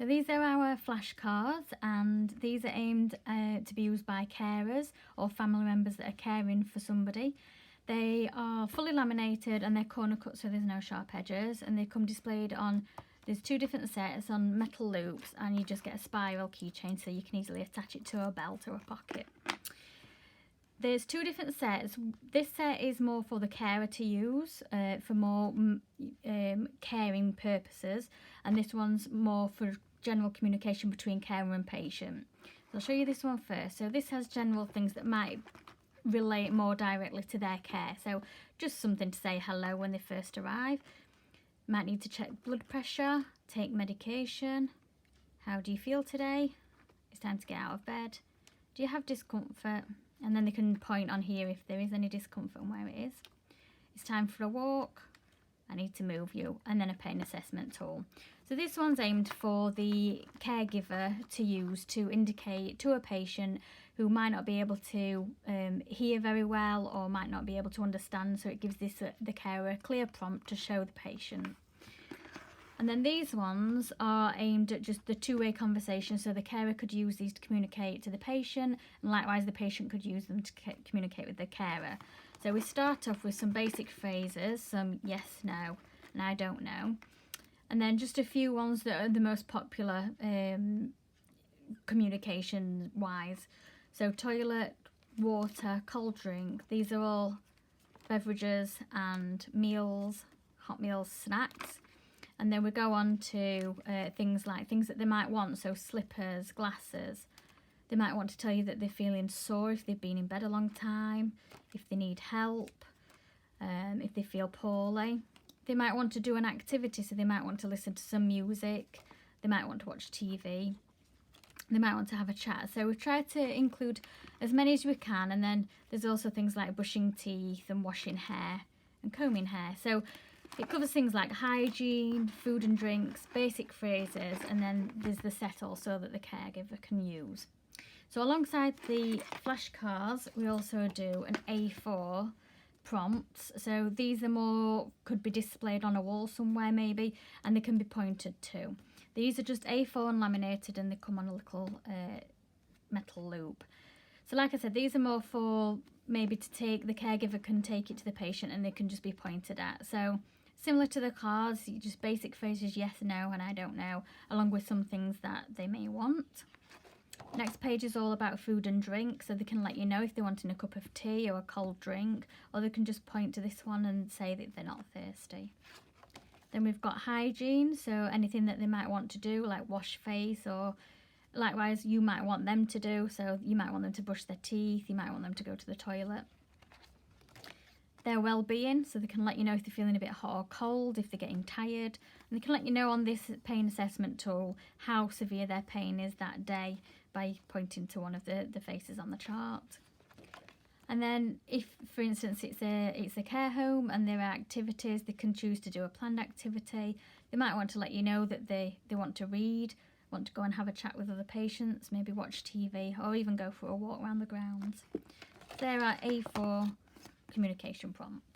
So these are our flashcards, and these are aimed to be used by carers or family members that are caring for somebody. They are fully laminated and they're corner cut, so there's no sharp edges, and they come displayed on, there's 2 different sets on metal loops, and you just get a spiral keychain so you can easily attach it to a belt or a pocket. There's 2 different sets. This set is more for the carer to use for more caring purposes, and this one's more for general communication between carer and patient. So I'll show you this one first. So this has general things that might relate more directly to their care. So just something to say hello when they first arrive. Might need to check blood pressure, take medication. How do you feel today? It's time to get out of bed. Do you have discomfort? And then they can point on here if there is any discomfort and where it is. It's time for a walk. I need to move you. And then a pain assessment tool. So this one's aimed for the caregiver to use to indicate to a patient who might not be able to hear very well or might not be able to understand. So it gives the carer a clear prompt to show the patient. And then these ones are aimed at just the 2-way conversation, so the carer could use these to communicate to the patient, and likewise the patient could use them to communicate with the carer. So we start off with some basic phrases, some yes, no, and I don't know. And then just a few ones that are the most popular communication-wise. So toilet, water, cold drink, these are all beverages and meals, hot meals, snacks. And then we go on to things that they might want, so slippers, glasses. They might want to tell you that they're feeling sore if they've been in bed a long time, if they need help, if they feel poorly. They might want to do an activity, so they might want to listen to some music. They might want to watch TV. They might want to have a chat. So we've tried to include as many as we can, and then there's also things like brushing teeth and washing hair and combing hair. So it covers things like hygiene, food and drinks, basic phrases, and then there's the set also that the caregiver can use. So alongside the flashcards, we also do an A4 prompts. So these are more, could be displayed on a wall somewhere maybe, and they can be pointed to. These are just A4 and laminated, and they come on a little metal loop. So like I said, these are more for maybe to take, the caregiver can take it to the patient and they can just be pointed at. So similar to the cards, just basic phrases, yes, no, and I don't know, along with some things that they may want. Next page is all about food and drink, so they can let you know if they're wanting a cup of tea or a cold drink, or they can just point to this one and say that they're not thirsty. Then we've got hygiene, so anything that they might want to do, like wash face, or likewise you might want them to do, so you might want them to brush their teeth, you might want them to go to the toilet. Their well-being, so they can let you know if they're feeling a bit hot or cold, if they're getting tired, and they can let you know on this pain assessment tool how severe their pain is that day by pointing to one of the faces on the chart. And then if, for instance, it's a care home and there are activities, they can choose to do a planned activity. They might want to let you know that they want to read, want to go and have a chat with other patients, maybe watch TV, or even go for a walk around the grounds. There are A4 communication prompts.